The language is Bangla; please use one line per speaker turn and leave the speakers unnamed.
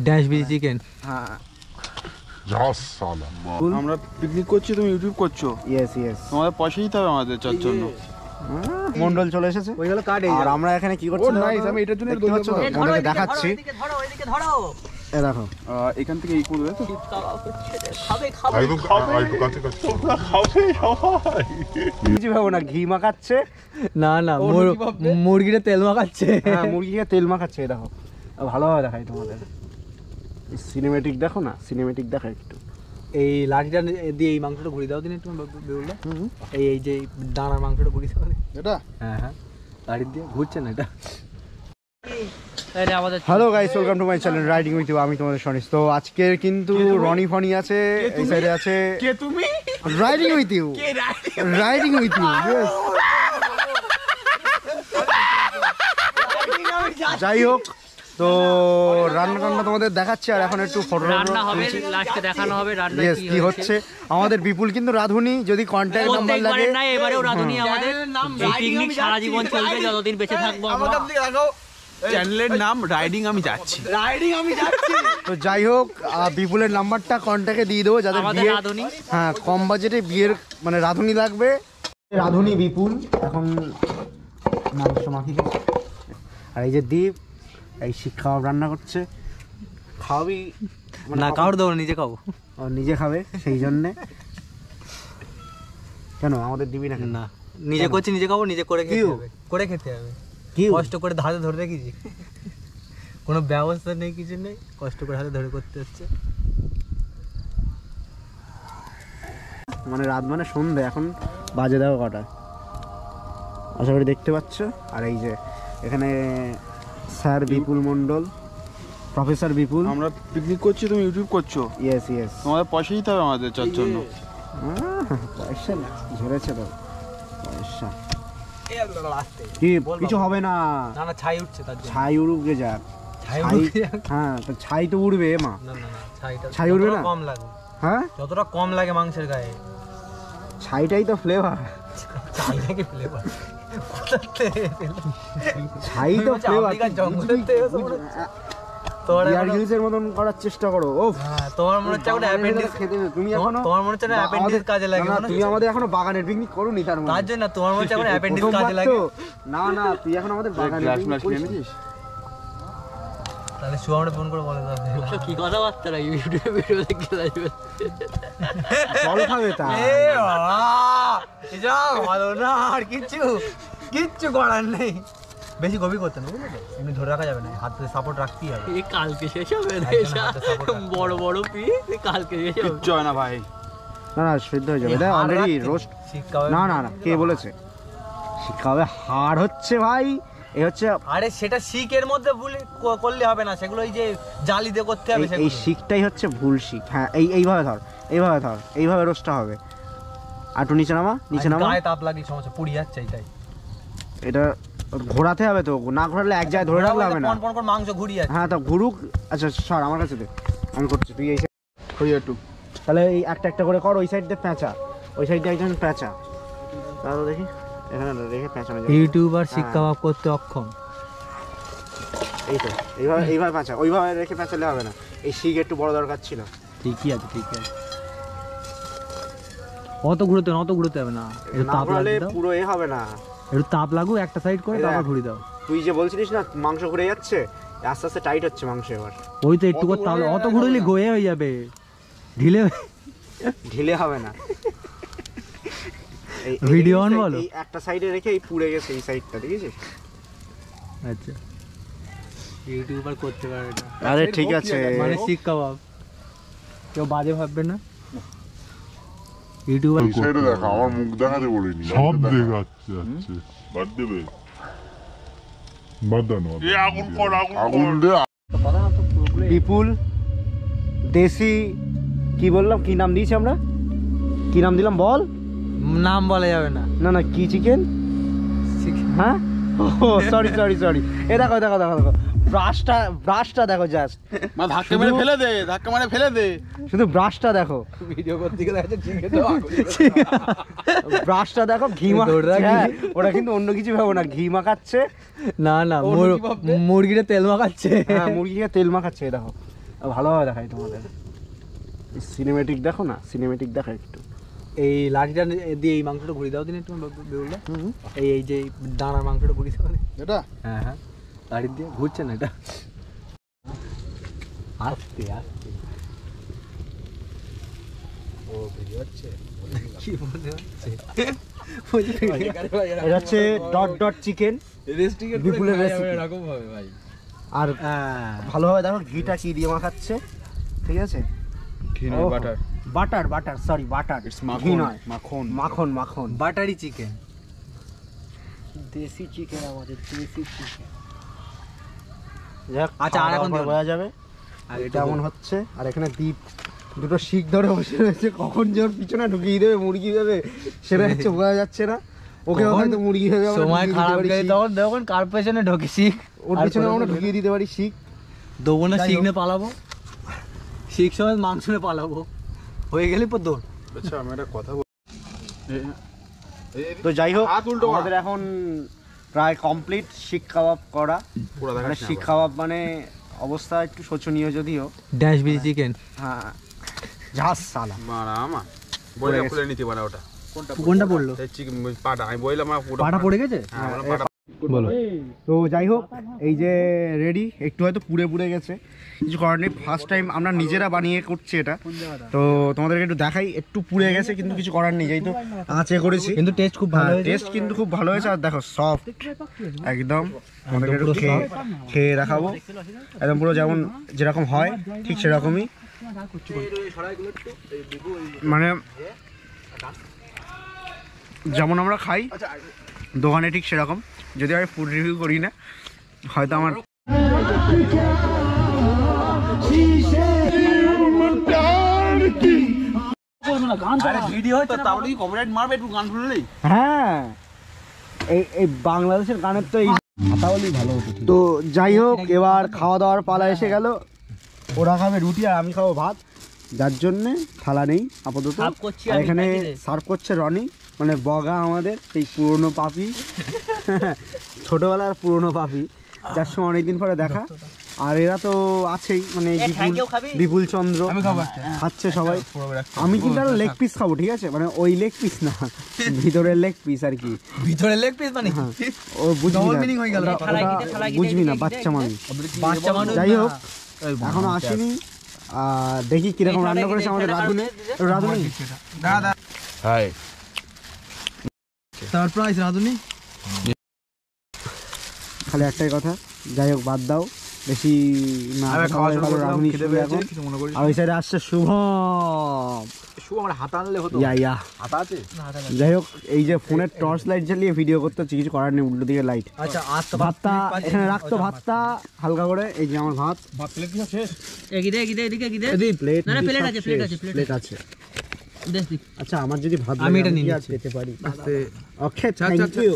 Dash busy chicken.
হ্যাঁ
আমরা পিকনিক করছি, তুমি ইউটিউব করছো।
ইয়েস ইয়েস,
তোমাদের পয়সা দিতে হবে আমাদের চার জন্য।
মন্ডল চলে এসেছে,
ওই হলো কার্ড।
আর আমরা এখানে কি করছি?
আমি এটার জন্য
তোমাদেরকে দেখাচ্ছি। এই দেখো,
এখান থেকে এই করবে তো
কিছু ভাবো না, ঘি মাখাচ্ছে।
না না, মুরগিটা তেল মাখাচ্ছে।
হ্যাঁ, মুরগিকে তেল মাখাচ্ছে। এই দেখো, ভালোভাবে দেখাই তোমাদের। সিনেমেটিক দেখো না, সিনেমেটিক দেখা একটু।
এই লাঠিটা দিয়ে এই মাংসটা ঘুরিয়ে দাও দিন একটু বেউলা। এই যে ডানার মাংসটা ঘুরিয়ে দাও
এটা।
হ্যাঁ হ্যাঁ, লাঠি দিয়ে ঘুরছে না এটা।
Hello guys, welcome to my channel riding with you. আমি তোমাদের সনিস। তো আজকের কিন্তু রনি ফনি আছে, এই সাইডে আছে।
কে তুমি?
Riding with you, riding with you. যাই হোক, তো রান্না টান্না তোমাদের দেখাচ্ছি, আর এখন একটু ফটো
রান্না হবে, লাস্টে দেখানো হবে রান্না
কি হচ্ছে। আমাদের বিপুল কিন্তু রাঁধুনি, যদি কন্ট্যাক্ট নাম্বার লাগে।
না, এবারেও রাঁধুনি আমাদের। এই পিকনিক সারা জীবন চলবে, যতদিন বেঁচে থাকবো আমরা।
চ্যানেলের নাম রাইডিং আমি যাচ্ছি।
তো যাই হোক, বিপুলের নাম্বারটা কন্ট্যাক্টে দিয়ে দেবো, যাদের বিয়ে, হ্যাঁ, কম বাজেটে বিয়ের মানে রাঁধুনি লাগবে। রাঁধুনি বিপুল এখন মাংস মাখিয়ে, আর এই যে দীপ এই শিক্ষা রান্না করছে। খাওয়াবি
না? কাউর দেবো, নিজে খাবো।
ও নিজে খাবে, সেই জন্যে। কেন আমাদের দিবি না?
না, নিজে করছি, নিজে খাবো, নিজে করে খেতে হবে। করে খেতে হবে, কি কষ্ট করে হাতে ধরে রেখেছি। কোনো ব্যবস্থা নেই, কিছু নেই, কষ্ট করে হাতে ধরে করতে হচ্ছে।
মানে রাত মানে সন্ধ্যে, এখন বাজে দেখো কটা, আশা করি দেখতে পাচ্ছ। আর এই যে এখানে স্যার বিপুল মন্ডল, প্রফেসর বিপুল।
আমরা পিকনিক করছি, তুমি ইউটিউব করছো।
ইয়েস ইয়েস,
তোমাদের পয়সা দিতে হবে আমাদের চার জন্য।
পয়সা না, ঝরেছে তো পয়সা। কিছু হবে না,
না না, ছাই উঠছে, তার জন্য।
ছাই উড়ুকে যাক। হ্যাঁ, তো ছাই তো উড়বে মা।
না না,
ছাই উড়বে না,
কম লাগে।
হ্যাঁ,
যতটা কম লাগে মাংসের গায়ে,
ছাইটাই তো ফ্লেভার।
ছাই নাকি ফ্লেভার?
ছাই তো ফ্লেভার।
তোমার
জিনিসের মতন করার চেষ্টা করো। ও
তোমার মনে হচ্ছে এখন অ্যাপেন্ডিক্স খেতে, তুমি এখনো তোমার মনে হচ্ছে না অ্যাপেন্ডিক্স কাজে লাগে।
তুমি আমাদের এখনো বাগানের পিকনিক করোনি, তার মানে
তার জন্য তোমার মনে হচ্ছে এখন অ্যাপেন্ডিক্স কাজে লাগে।
না না, তুই এখন আমাদের বাগানের পিকনিক করিস।
তাহলে সুয়ামে ফোন করে বলে দাও কি কথাবার্তা না, ইউটিউবে ভিডিও দেখে যাবে।
জল খাবে তা?
এ বাবা, যা ভালো না, আর কিচ্ছু করার নেই। বেশি গভীর করতে না, বুঝলে? এমনি ধরে রাখা যাবে না, হাতে সাপোর্ট রাখতেই হবে। এই কালকে শেষ হবে না, বড় বড় পিস কালকে শেষ হবে।
কিচ্ছু হয় না ভাই।
না না, সিদ্ধ হয়ে যাবে, এটা অলরেডি রোস্ট। না না না, কে বলেছে শিক্ষা হবে? হাড় হচ্ছে ভাই, এই হচ্ছে।
আরে সেটা শিখের মধ্যে ভুল করলে হবে না, সেগুলো এই যে জালি দিয়ে করতে হবে।
এই শিখটাই হচ্ছে ভুল শিখ। হ্যাঁ, এইভাবে ধর, এইভাবে ধর, এইভাবে রোস্টটা হবে। আর একটু নিচে নামা, নিচে নামা।
গায়ে তাপ লাগলে সমস্যা, পুড়ি যাচ্ছে। এটাই, এটা
ঘোরাতে হবে তো, না ঘোরালে এক জায়গায় ধরে রাখলে হবে না।
কোন মাংস ঘুরিয়ে যাচ্ছে।
হ্যাঁ, তো ঘুরুক। আচ্ছা সর আমার কাছে দে, আমি করছি, তুই এই সাইড একটু। তাহলে এই একটা একটা করে কর। ওই সাইড দিয়ে পেঁচা, ওই সাইড দিয়ে একজন পেঁচা। তাহলে দেখি এখানে রেখে পেঁচানো যায়।
ইউটিউবার শিক্ষা কাবাব করতে অক্ষম।
এই তো এইভাবে পেঁচা, ওইভাবে রেখে পেঁচালে হবে না। এই শিক একটু বড় দরকার ছিল।
ঠিকই আছে, ঠিকই আছে। অত ঘুরতে হবে না,
তাপ লাগলে পুরো এ হবে না।
একটু তাপ লাগুক, একটা সাইড করে তারপর ঘুরিয়ে দাও।
তুই যে বলছিলিস না মাংস ঘুরে যাচ্ছে, আস্তে আস্তে টাইট হচ্ছে মাংস এবার।
ওই তো একটু করে, তাহলে অত ঘুরলে গয়ে হয়ে যাবে,
ঢিলে হবে না।
ভিডিও অন বলো।
এই একটা সাইডে রেখে এই পুড়ে গেছে এই সাইডটা, দেখেছিস?
আচ্ছা, ইউটিউবার করতে পারে এটা।
আরে ঠিক আছে,
মানে শিক কাবাব, কেউ বাজে ভাববে না। ইউটিউবার
সাইডে দেখা, আমার মুখ দেখাতে বলিনি, সব দেখাচ্ছে। আচ্ছা বাদ দেবে, বাদ দাও। এই আগুন কর, আগুন দে।
বিপুল দেশি কি বললাম, কি নাম দিয়েছি আমরা, কি নাম দিলাম বল?
নাম বলা যাবে না।
না না, কি চিকেন? হ্যাঁ, ও সরি। এ দেখো দেখো দেখো দেখো, ব্রাশটা দেখো জাস্ট,
মা ধাক্কা মেরে ফেলে দে, ধাক্কা মারে ফেলে দে।
শুধু ব্রাশটা দেখো,
ভিডিও করতে গেলে আছে চিংড়ি তো
ব্রাশটা দেখো, ঘি মাখাচ্ছে। ওরা কিন্তু অন্য কিছু ভাবো না, ঘি মাখাচ্ছে।
না না, মুরগিটা তেল মাখাচ্ছে।
হ্যাঁ, মুরগিকে তেল মাখাচ্ছে। দেখো ভালোভাবে দেখাই তোমাদের, সিনেমেটিক দেখো না, সিনেমেটিক দেখা একটু।
এই লাঠিটা দিয়ে এই মাংসটা ঘুরিয়ে দাও দিন একটু বেউলা। এই যে দানার মাংসটা ঘুরিয়ে দাও।
এটা
হ্যাঁ হ্যাঁ, লাঠি দিয়ে ঘুরছে না এটা, আস্তে আস্তে। ও ভিডিও হচ্ছে, কি মনে হচ্ছে?
এটা হচ্ছে ডট চিকেন, বিপুলের রেসিপি।
এরকম হবে ভাই।
আর ভালোভাবে দেখো ঘিটা কি দিয়ে মাখাচ্ছে, ঠিক আছে? বাটার, সরি বাটার, ঘি নয়, মাখন।
বাটারি চিকেন,
দেশি চিকেন, আমাদের দেশি চিকেন।
আচ্ছা, আর এখন
বোঝা যাবে আর এটা কেমন হচ্ছে। আর এখানে দ্বীপ দুটো শিক ধরে বসে রয়েছে, কখন যে ওর পিছনে ঢুকিয়ে দেবে, মুরগি দেবে, সেটা হচ্ছে বোঝা যাচ্ছে না। ওকে হয়তো মুরগি দেবে,
সময় খারাপ গেলে তখন দেখুন কার পেছনে ঢোকে শিখ,
ওর পিছনে আমরা ঢুকিয়ে দিতে পারি শিক।
দেবো না, শিখ নিয়ে পালাবো, শিখ সময় মাংস নিয়ে পালাবো, হয়ে গেলে পর দৌড়।
আচ্ছা, আমি একটা কথা বল।
তো যাই হোক, আমাদের এখন প্রায় কমপ্লিট শিক কাবাব করা। মানে শিক কাবাব মানে অবস্থা একটু শোচনীয় যদিও।
ড্যাশ বিজি চিকেন,
হ্যাঁ, ঝাস সালা
মারা আমা বইলা খুলে নিতে পারে ওটা।
কোনটা পড়লো?
এই চিকেন পাটা আমি বইলাম আমার পুরো
পাটা পড়ে গেছে।
হ্যাঁ, আমার পাটা।
বলো।
তো যাই হোক, এই যে রেডি, একটু হয়তো পুড়ে গেছে, কিছু করার নেই। ফার্স্ট টাইম আমরা নিজেরা বানিয়ে করছি এটা, তো তোমাদেরকে একটু দেখাই। একটু পুড়ে গেছে কিন্তু কিছু করার নেই, যেহেতু আঁচে করেছি।
কিন্তু টেস্ট খুব ভালো হয়েছে,
টেস্ট কিন্তু খুব ভালো হয়েছে। আর দেখো সফট একদম, আমাদেরকে একটু খেয়ে দেখাবো, একদম পুরো যেরকম হয় ঠিক সেরকমই। মানে যেমন আমরা খাই দোকানে ঠিক সেরকম, যদি আমি ফুড রিভিউ করি না, হয়তো আমার হ্যাঁ, এই বাংলাদেশের গানের তো এই ভালো। তো যাই হোক, এবার খাওয়া দাওয়ার পালা এসে গেল। ওরা খাবে রুটি আর আমি খাবো ভাত, যার জন্যে থালা নেই আপাতত। আর এখানে সার্ভ করছে রনি, মানে বগা আমাদের সেই পুরনো পাপি, ছোটবেলার পুরনো পাপি, যার সঙ্গে অনেকদিন পরে দেখা। আর এরা তো আছেই, মানে বিপুল চন্দ্র খাচ্ছে সবাই। আমি কিন্তু একটা লেগ পিস খাবো, ঠিক আছে? মানে ওই লেগ পিস না, ভিতরের লেগ পিস আর কি।
ভিতরে লেগ পিস মানে
ও বুঝবি না, বাচ্চা মানুষ। যাই হোক, এখনো আসেনি, দেখি কিরকম রান্না করেছে আমাদের রাধুনি।
হাই
সারপ্রাইজ রাধুনি।
খালি একটাই কথা, যাই হোক বাদ দাও, বেশি না ভালো। রাধুনি আর ওই সাইডে আসছে শুভম।
আমার হাত আনলে হতো।
হাত আছে। যাই হোক, এই যে ফোনের টর্চ লাইট জ্বালিয়ে ভিডিও করতে হচ্ছে, কিছু করার নেই, উল্টো দিকে লাইট।
আচ্ছা,
ভাতটা এখানে রাখতো, ভাতটা হালকা করে। এই যে আমার ভাত,
প্লেট কি শেষ?
প্লেট আছে। আচ্ছা, আমার যদি ভাত
আমি এটা
নিয়ে যেতে পারি। ওকে, থ্যাংক ইউ।